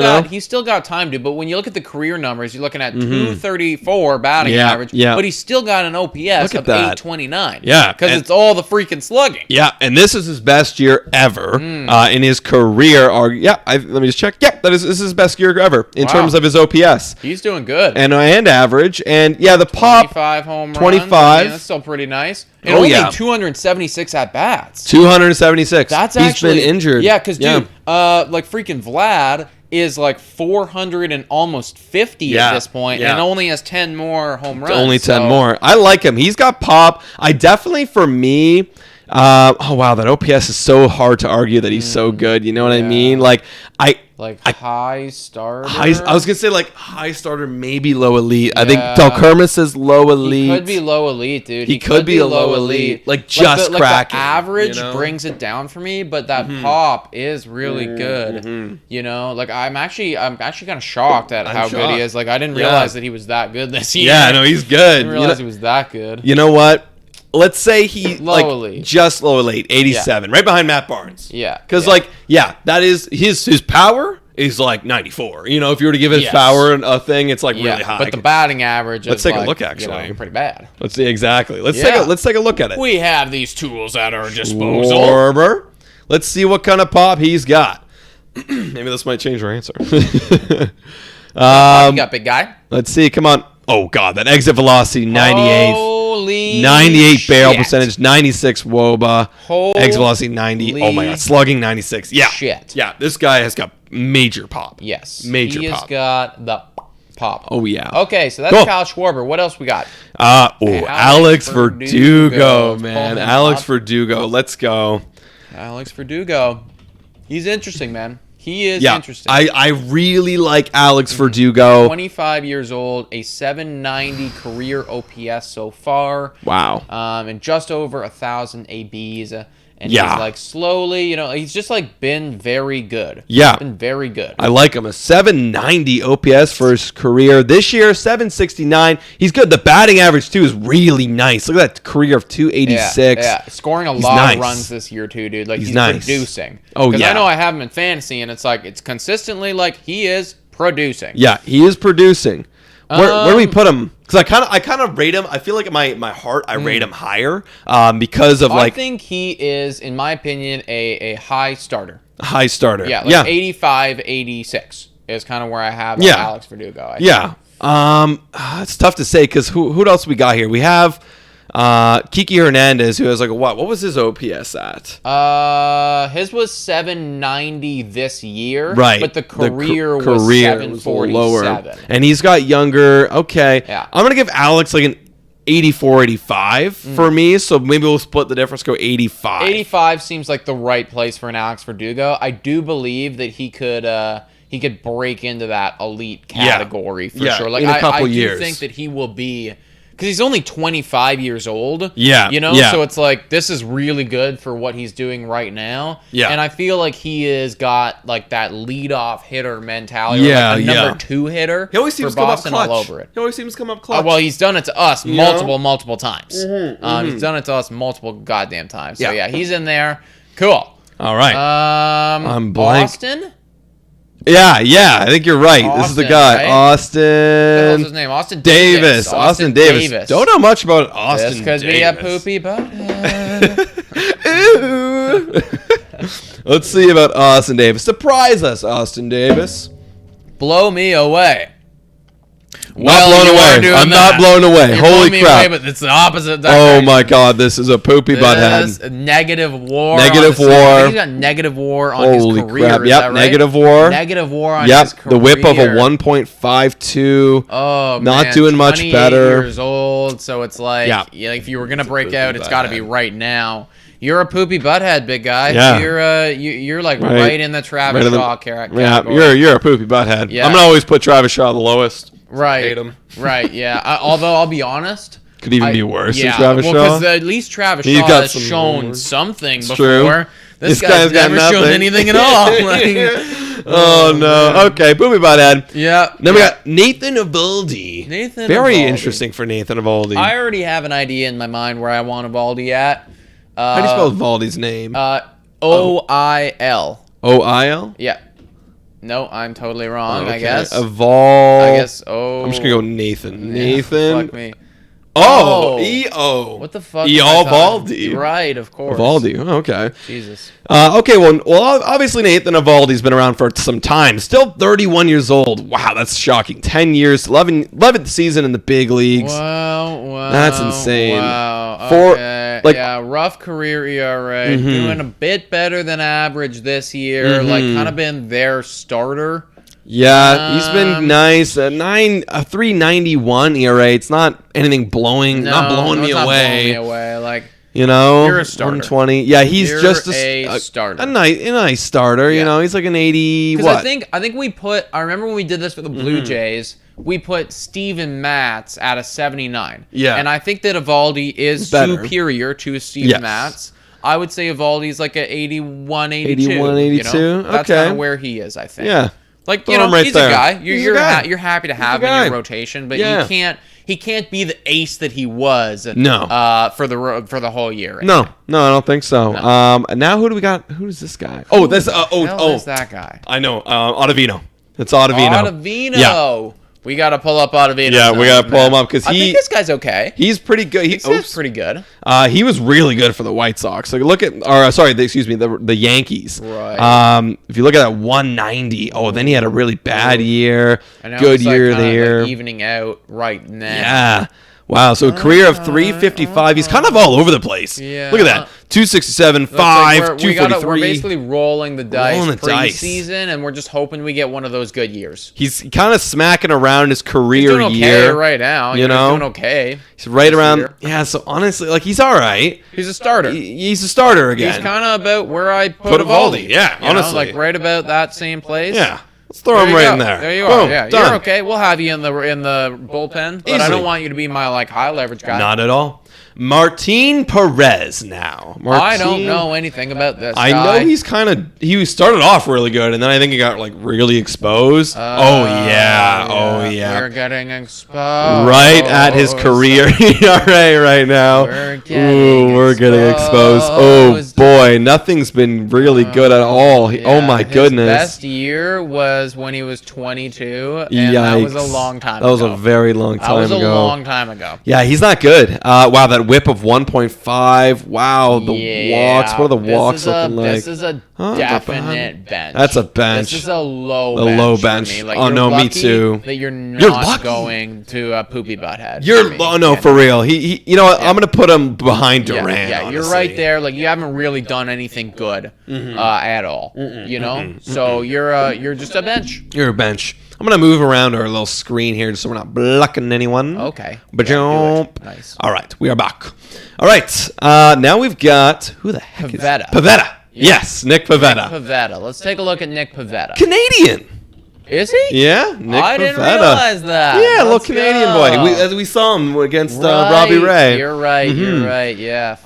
got time to. But when you look at the career numbers, you're looking at 234 batting average. Yeah. But he's still got an OPS of 829. Yeah, because it's all the freaking slugging. Yeah, and this is his best year ever in his career. Let me just check. Yeah, this is his best year ever in terms of his OPS. He's doing good and average. And the pop 25 home runs. 25. I mean, that's still pretty nice. And only 276 at bats. 276. That's He's been injured. Yeah, because dude, like freaking Vlad is like 400 and almost 50 at this point, and only has 10 more home runs. Only 10 more. I like him. He's got pop. I definitely, for me. That OPS is so hard to argue that he's so good. You know what I mean? High starter. I was gonna say like high starter, maybe low elite. I think Dalkerma says low elite. He could be low elite, dude. He could be a low elite. Like just cracking. The average brings it down for me, but that pop is really good. You know, like I'm actually kind of shocked at how good he is. Like I didn't realize that he was that good this year. Yeah, no, he's good. I didn't realize he was that good. You know what? Let's say he just low elite, 87, right behind Matt Barnes. Yeah, because that is his power is like 94. You know, if you were to give his power a thing, it's like really high. But the batting average. Let's take a look. Actually, pretty bad. Let's see exactly. Let's take a look at it. We have these tools at our disposal. Schwarber. Let's see what kind of pop he's got. Maybe this might change our answer. You got big guy. Let's see. Come on. Oh God, that exit velocity 98. Holy 98 shit. barrel percentage, 96 WOBA, exit velocity 90. Oh my God, slugging 96. Yeah, shit. Yeah, this guy has got major pop. Yes, major he pop. Has got the pop. Oh yeah. Okay, so that's Kyle Schwarber. What else we got? Alex Verdugo, man. Alex Verdugo. Let's go. Alex Verdugo. He's interesting, man. He is interesting. I really like Alex Verdugo. 25 years old, a 790 career OPS so far. Wow. And just over 1,000 ABs. And he's like slowly, he's just like been very good. Yeah. He's been very good. I like him. A 790 OPS for his career. This year, 769. He's good. The batting average, too, is really nice. Look at that career of 286. Yeah. Scoring a lot of runs this year, too, dude. Like, he's producing. Oh, yeah. Because I know I have him in fantasy, and it's like, it's consistently like he is producing. Yeah, he is producing. Where do we put him? Because I kind of rate him. I feel like in my heart, I rate him higher because of I think he is, in my opinion, a high starter. High starter. Yeah, 85, 86 is kind of where I have Alex Verdugo. It's tough to say because who else we got here? We have Kiki Hernandez, who has like what was his OPS at? His was 790 this year, right? But the career was 747. Lower. And he's got younger. Okay, I'm gonna give Alex like an 84, 85 for me. So maybe we'll split the difference. Go 85. 85 seems like the right place for an Alex Verdugo. I do believe that he could break into that elite category for sure. Like in a couple I years. do think that he will be because he's only 25 years old. Yeah. You know, yeah. so it's like this is really good for what he's doing right now. Yeah. And I feel like he has got like that leadoff hitter mentality. Yeah, or like a number 2 hitter. He always seems for to come up Boston clutch. all over it. He always seems to come up clutch. Well, he's done it to us multiple times. Mm-hmm. He's done it to us multiple goddamn times. So yeah, he's in there. Cool. All right. I'm blank. Austin? Yeah, I think you're right. This is the guy. Right? Austin. What's his name? Austin Davis. Austin Davis. Don't know much about Austin because Davis. we have poopy butthead. Let's see about Austin Davis. Surprise us, Austin Davis. Blow me away. Not blown away. I'm not blown away. You're Holy me crap. away, but it's the opposite Oh direction. my god, this is a poopy butthead. Negative WAR. Negative on the WAR. season. I think he's got negative WAR on Holy his career. crap. Is Yep, that right? negative WAR. Negative WAR on his career. The whip of a 1.52. Oh, not man. doing much 28 better. Years old, so it's like, if you were gonna break out, it's got to be right now. You're a poopy butthead, big guy. Yeah. You're like right in the Travis Shaw category. Yeah, you're a poopy butthead. Yeah. I'm gonna always put Travis Shaw the lowest. Right. Hate him. Right. Yeah. Although I'll be honest. Could even be worse than Yeah. Travis Well, Shaw. because at least Travis He's Shaw got has some shown more. something It's before. true. This guy's got never shown nothing. anything at all. Like, oh no. Okay, poopy butthead. Yeah. Then we got Nathan Eovaldi. Nathan Very Eovaldi. interesting for Nathan Eovaldi. I already have an idea in my mind where I want Eovaldi at. How do you spell Eovaldi's name? OIL. OIL? Yeah. No, I'm totally wrong, Okay. I guess. Evol. I guess, I'm just going to go Nathan. Nathan. Fuck me. Oh, E-O. What the fuck? Eovaldi. Right, of course. Eovaldi. Okay. Jesus. Okay, well, obviously Nathan Eovaldi's been around for some time. Still 31 years old. Wow, that's shocking. 10 years, 11th season in the big leagues. Wow. That's insane. Wow. Okay. Rough career ERA. Doing a bit better than average this year. Like, kind of been their starter. Yeah, he's been nice. A 3.91 ERA. It's not anything blowing. Not blowing me away. Not blowing me away. Like, you know, you're a starter. 120. Yeah, he's You're just a starter. A nice starter. You know, he's like an 80. Because What? I think we put. I remember when we did this for the Blue Jays. We put Steven Matz at a 79. Yeah. And I think that Eovaldi is better. superior to Steven Matz. I would say Eovaldi's like a 81, 82. 81, 82. You know? That's Okay. kind of where he is, I think. Yeah. Like, Throw you know, him right he's there. a guy. He's a guy. You're happy to have a in guy. your rotation, but Yeah. he can't be the ace that he was. For the whole year. Right No, now. no, I don't think so. No. Now who do we got? Who's this guy? Oh, this. Who's that guy? I know. Ottavino. It's Ottavino. Ottavino. Yeah. We got to pull up Ottavino. Yeah, we got to pull him up because I think this guy's okay. He's pretty good. He's pretty good. He was really good for the White Sox. Like look at, the Yankees. Right. If you look at that 190, then he had a really bad year. I know, Good it's like year kinda there. like evening out right now. Yeah. Wow. So a career of 355. He's kind of all over the place. Yeah. Look at that. 267, So it's like 5, 243. we're basically rolling the dice Rolling the dice. preseason, and we're just hoping we get one of those good years. He's kind of smacking around his career He's doing okay year right now. You know? He's doing okay. He's right around. year. Yeah. So honestly, like he's all right. He's a starter. He's a starter again. He's kind of about where I put Eovaldi. Yeah. You know, Honestly. like right about that same place. Yeah. Let's throw There him you right go. in there. There you Boom, are. Yeah, done. you're okay. We'll have you in the bullpen, but I Easily. don't want you to be my like high leverage guy. Not at all. Martin Perez now. I don't know anything about this. I guy. know he started off really good, and then I think he got like really exposed. Yeah, We're We're getting exposed. right at his career ERA right now. We're getting exposed. Oh boy, nothing's been really good at all. Oh my goodness. His best year was when he was 22, and that was a long time ago. That was a very long time ago. That was a long time ago. Yeah, he's not good. Wow, that whip of 1.5. Wow, the walks. What are the walks looking like? This is a definite bench. That's a bench. This is a low A bench. low for bench. me. Like, Oh, you're no, me lucky too. That you're You're not lucky. going to a poopy butthead. For real. He you know what? I'm gonna put him behind Durant. Yeah, you're honestly. right there. Like you haven't really done anything good at all. You know, so you're just a bench. You're a bench. I'm gonna move around our little screen here so we're not blocking anyone. Okay. But Yeah, do it. Nice. All right, we are back. All right, now we've got who the heck Pivetta. is Pivetta? Yes, Nick Pivetta. Nick Pivetta. Let's take a look at Nick Pivetta. Canadian. Is he? Yeah, Nick I didn't Pivetta. realize that. Yeah, a little Let's Canadian go. boy. As we saw him against Right. Robbie Ray. You're right. Mhm. You're right. Yeah.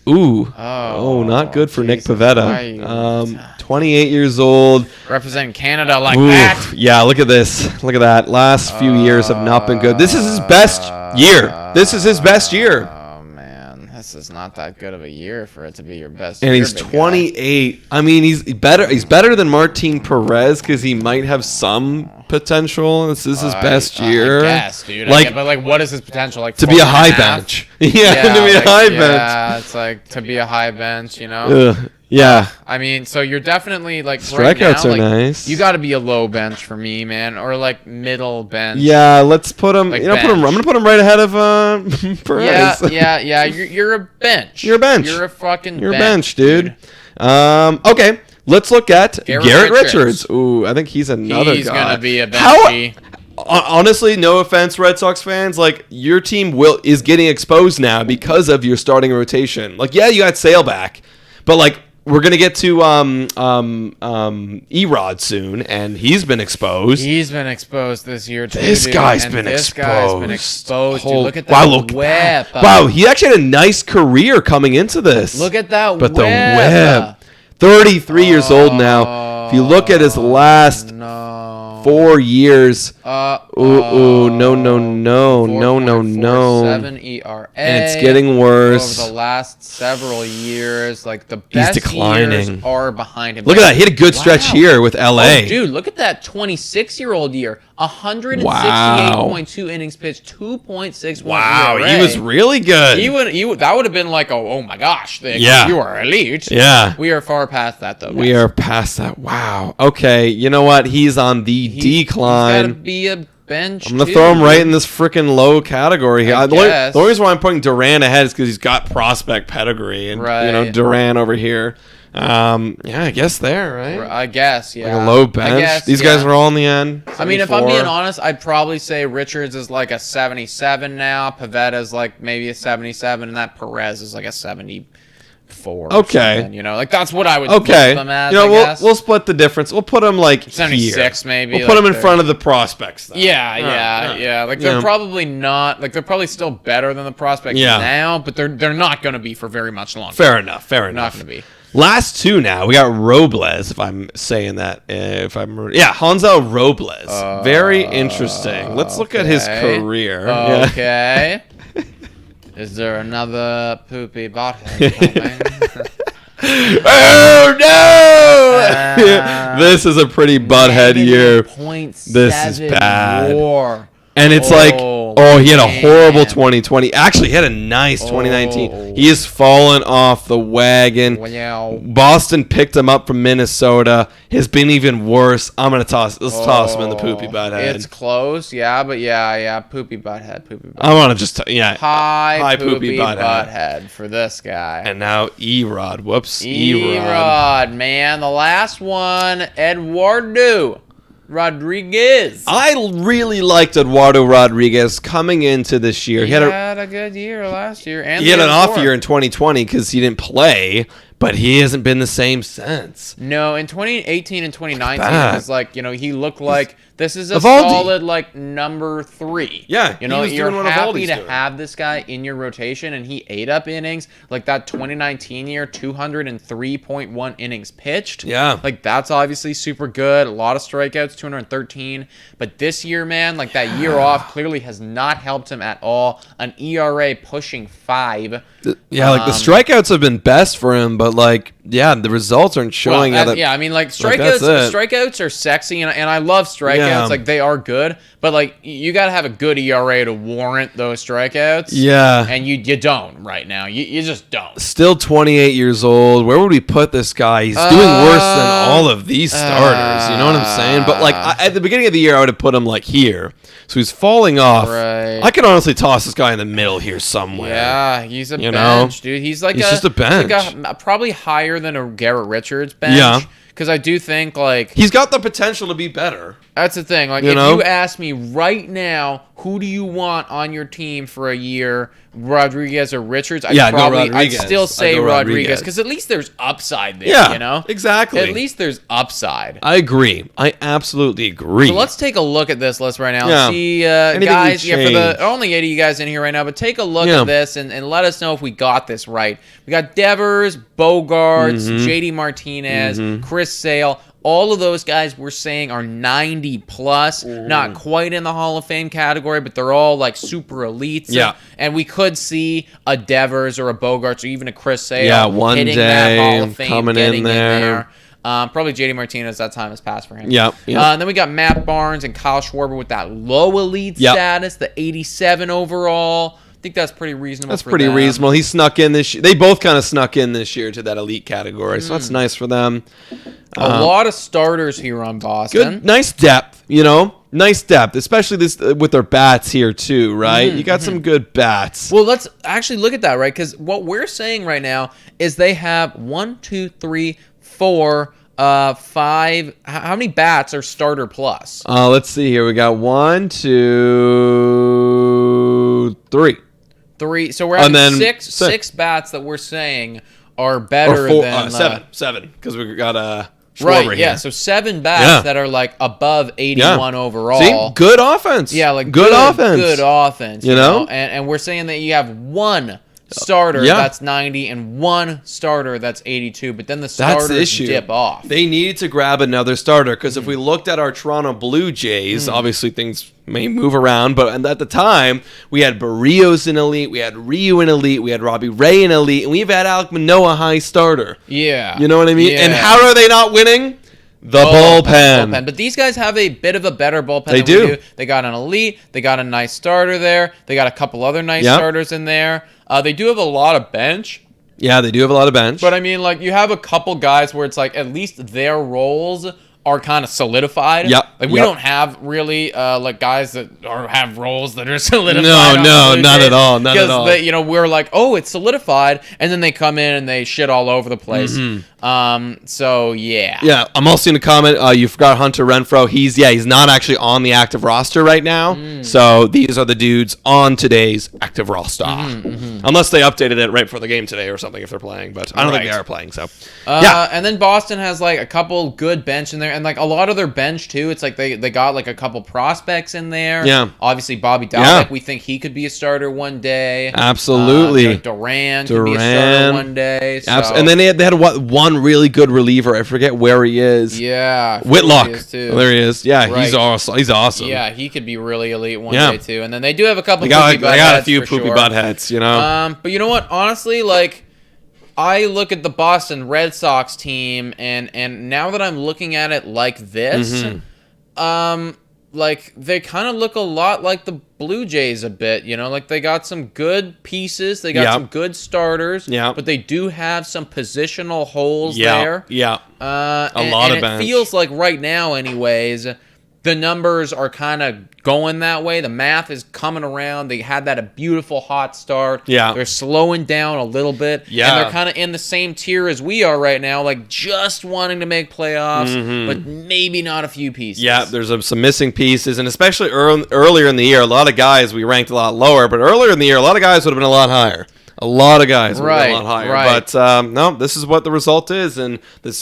Not good for Nick Jesus Pivetta. Christ. 28 years old. Representing Canada like Ooh, that. yeah, look at this. Look at that. Last few years have not been good. This is his best year. This is his best year. Oh man, this is not that good of a year for it to be your best. And year, he's big guy. 28. I mean, he's better. He's better than Martin Perez because he might have some potential. This is his best year. I guess, dude. Like, but what is his potential? Like to be a 4.5? high bench. Yeah, to be a high bench. Yeah, it's like to be a high bench. You know. Yeah. I mean, so you're definitely like Strikeouts right now, are like, nice. You got to be a low bench for me, man, or like middle bench. Yeah, let's put him. Like I'm gonna put him right ahead of Perez. Yeah. You're a bench. You're a bench. You're a fucking. You're a bench, dude. Okay, let's look at Garrett Richards. Ooh, I think he's another guy. He's gonna be a benchy. Honestly, no offense, Red Sox fans. Like, your team is getting exposed now because of your starting rotation. Like, yeah, you got Sale back, but like, we're gonna get to Erod soon, and he's been exposed. He's been exposed this year too. This dude. guy's And been this exposed. guy's been exposed. Dude. Look at that wow, whip. Wow, he actually had a nice career coming into this. Look at that but whip. the whip. 33 years old now. If you look at his last 4 years. No. 4.47 ERA. And it's getting worse. Over the last several years, like the He's best declining. years are behind him. Look at that. He had a good stretch here with LA. Oh, dude, look at that 26-year-old year. 168.2 innings pitched, 2.61 Wow, ERA. he was really good. That would have been like, oh my gosh, Yeah. you are elite. Yeah. We are far past that, though. We guys. are past that. Wow. Okay, you know what? He's on the decline. He's got to be a bench. I'm gonna throw him right in this freaking low category here. The only reason why I'm putting Duran ahead is because he's got prospect pedigree, and Duran over here. Yeah, I guess there, right? I guess, yeah. Like a low bench. These guys are all in the end. 74. I mean, if I'm being honest, I'd probably say Richards is like a 77 now. Pivetta is like maybe a 77, and that Perez is like a 74. Okay. You know, like that's what I would put them as. You know, we'll split the difference. We'll put them like 76 here. maybe. We'll put them in front of the prospects. Though. Yeah. Like they're probably not. Like they're probably still better than the prospects now, but they're not going to be for very much longer. Fair enough. Not going to be. Last two now. We got Robles, if I'm saying that. Hanzo Robles. Very interesting. Let's look at his career. Okay. Is there another poopy butthead coming? Oh no! This is a pretty butthead year. This is bad. WAR. And it's he had a horrible 2020. Actually, he had a nice 2019. He has fallen off the wagon. Wow. Boston picked him up from Minnesota. Has been even worse. Let's toss him in the poopy butthead. It's close, but poopy butthead. I want to just high poopy butthead for this guy. And now Erod. Whoops. Erod, man, the last one, Wardu Rodriguez. I really liked Wardu Rodriguez coming into this year. He had a good year last year. And he had an off year in 2020 because he didn't play, but he hasn't been the same since. No, in 2018 and 2019, it was like, he looked like this is a Evaldi. solid, like, number 3. Yeah, you're happy to have this guy in your rotation, and he ate up innings. Like, that 2019 year, 203.1 innings pitched. Yeah. Like, that's obviously super good. A lot of strikeouts, 213. But this year, man, like, that year off clearly has not helped him at all. An ERA pushing 5. Yeah, like, the strikeouts have been best for him, but, like, the results aren't showing strikeouts are sexy, and I love strikeouts. Like, they are good, but like you got to have a good ERA to warrant those strikeouts. Yeah, and you don't right now. You just don't. Still 28 years old. Where would we put this guy? He's doing worse than all of these starters. You know what I'm saying? But like at the beginning of the year, I would have put him like here. So he's falling off. Right. I could honestly toss this guy in the middle here somewhere. Yeah, he's a bench, dude. He's just a bench. Like probably higher than a Garrett Richards bench. Yeah. Because I do think, like... He's got the potential to be better. That's the thing. Like, if you ask me right now, who do you want on your team for a year, Rodriguez or Richards? Rodriguez. I'd still say Rodriguez because at least there's upside there. Yeah, you know, exactly. At least there's upside. I agree. I absolutely agree. So let's take a look at this list right now. Yeah. See, guys, for the only 80 of you guys in here right now, but take a look at this and let us know if we got this right. We got Devers, Bogarts, JD Martinez, Chris Sale. All of those guys we're saying are 90 plus, not quite in the Hall of Fame category, but they're all like super elites. Yeah. And we could see a Devers or a Bogarts or even a Chris Sale one hitting day, that Hall of Fame, coming getting in there. Probably JD Martinez, that time has passed for him. Yeah. And then we got Matt Barnes and Kyle Schwarber with that low elite status, the 87 overall. I think that's pretty reasonable. That's pretty reasonable. He snuck in this year. They both kind of snuck in this year to that elite category, so that's nice for them. A lot of starters here on Boston. Good, nice depth, nice depth, especially this with their bats here too, right? You got some good bats. Well, let's actually look at that, right? Because what we're saying right now is they have 1, 2, 3, 4, 5. How many bats are starter plus? Let's see here. We got 1, 2, 3. 3. So we're having six bats that we're saying are better than 7 because we got Schwarber here. So 7 bats that are like above 81 overall. See, good offense. Yeah, like good offense. Good offense. You know? And we're saying that you have one starter that's 90 and one starter that's 82, but then the starters dip off. They needed to grab another starter because if we looked at our Toronto Blue Jays, obviously things may move around, but at the time we had Barrios in elite, we had Ryu in elite, we had Robbie Ray in elite, and we've had Alek Manoah high starter. Yeah. You know what I mean? Yeah. And how are they not winning? The bullpen. But these guys have a bit of a better bullpen than we do. They got an elite. They got a nice starter there. They got a couple other nice starters in there. They do have a lot of bench. Yeah, they do have a lot of bench. But, I mean, like, you have a couple guys where it's like at least their roles are kind of solidified. Yep. Like, we don't have really, like, guys that have roles that are solidified. No, not at all. Not at all. Because, we're like, oh, it's solidified. And then they come in and they shit all over the place. So, yeah. Yeah, I'm also going to comment, you forgot Hunter Renfroe. He's not actually on the active roster right now. So these are the dudes on today's active roster. Unless they updated it right before the game today or something if they're playing. But I don't think they are playing. So, And then Boston has, like, a couple good bench in there. And, like, a lot of their bench, too. It's like they got, like, a couple prospects in there. Yeah. Obviously, Bobby Dalbeck, we think he could be a starter one day. Absolutely. Duran could be a starter one day. So. And then they had one really good reliever. I forget where he is. Yeah. Whitlock. Too. There he is. Yeah, he's awesome. He's awesome. Yeah, he could be really elite one day, too. And then they do have a couple They got a few poopy butt heads, But you know what? Honestly, like, I look at the Boston Red Sox team, and now that I'm looking at it like this, like, they kind of look a lot like the Blue Jays a bit, like they got some good pieces, they got some good starters, but they do have some positional holes there. Yeah, a lot of bench. It feels like right now, anyways, the numbers are kind of going that way. The math is coming around. They had that beautiful hot start. Yeah. They're slowing down a little bit. Yeah. And they're kind of in the same tier as we are right now, like just wanting to make playoffs, but maybe not a few pieces. Yeah, there's some missing pieces, and especially earlier in the year, a lot of guys we ranked a lot lower, but earlier in the year, a lot of guys would have been a lot higher. A lot of guys were a lot higher. Right. But no, this is what the result is, and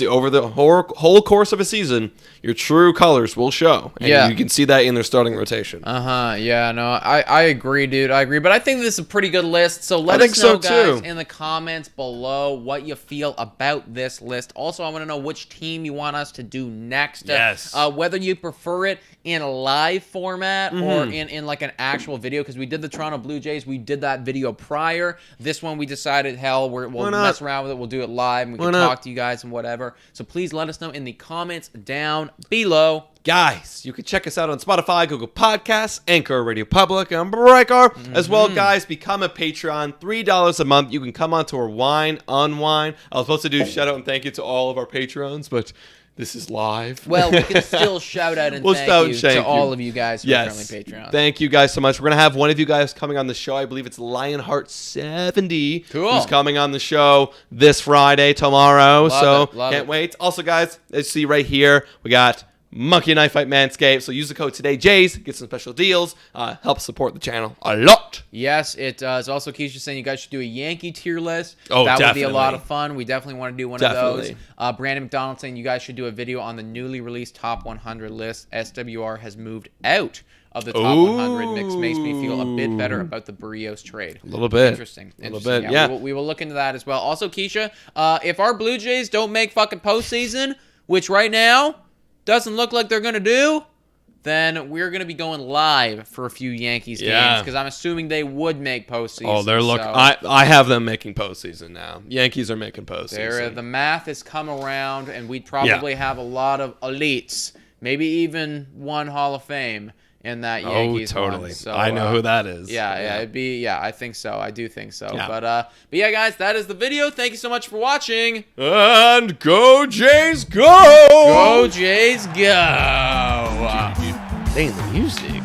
over the whole course of a season, your true colors will show. And you can see that in their starting rotation. Yeah, no, I agree, dude. I agree. But I think this is a pretty good list. So let us know, guys, in the comments below what you feel about this list. Also, I want to know which team you want us to do next. Yes. Whether you prefer it in a live format or in like an actual video, because we did the Toronto Blue Jays. We did that video prior. This one we decided, hell, we'll mess around with it. We'll do it live, and we can talk to you guys and whatever. So please let us know in the comments down below. Guys, you can check us out on Spotify, Google Podcasts, Anchor, Radio Public, and Breaker. As well, guys, become a Patreon. $3 a month. You can come on to our Wine Unwind. I was supposed to do a shout out and thank you to all of our patrons, but this is live. Well, we can still shout out and thank you to all of you guys who are currently Patreon. Thank you guys so much. We're going to have one of you guys coming on the show. I believe it's Lionheart70. Cool. Who's coming on the show this Friday, tomorrow. Love it. Can't wait. Also, guys, let's see right here. We got Monkey Knife Fight Manscaped. So use the code today, Jays, get some special deals. Help support the channel a lot. Yes, it does. Also, Keisha saying you guys should do a Yankee tier list. Oh, that definitely. would be a lot of fun. We definitely want to do one of those. Brandon McDonald saying you guys should do a video on the newly released top 100 list. SWR has moved out of the top 100 mix. Makes me feel a bit better about the Barrios trade. A little bit. Interesting. A little bit, yeah. We will look into that as well. Also, Keisha, if our Blue Jays don't make fucking postseason, which right now doesn't look like they're going to do, then we're going to be going live for a few Yankees games because I'm assuming they would make postseason. Oh, they're looking. I have them making postseason now. Yankees are making postseason. The math has come around, and we'd probably have a lot of elites, maybe even one Hall of Fame in that Yankees totally. one. So, I know who that is. It'd be. Yeah, I think so. I do think so. Yeah. But yeah, guys, that is the video. Thank you so much for watching. And go Jays, go! Go Jays, go! Playing the music.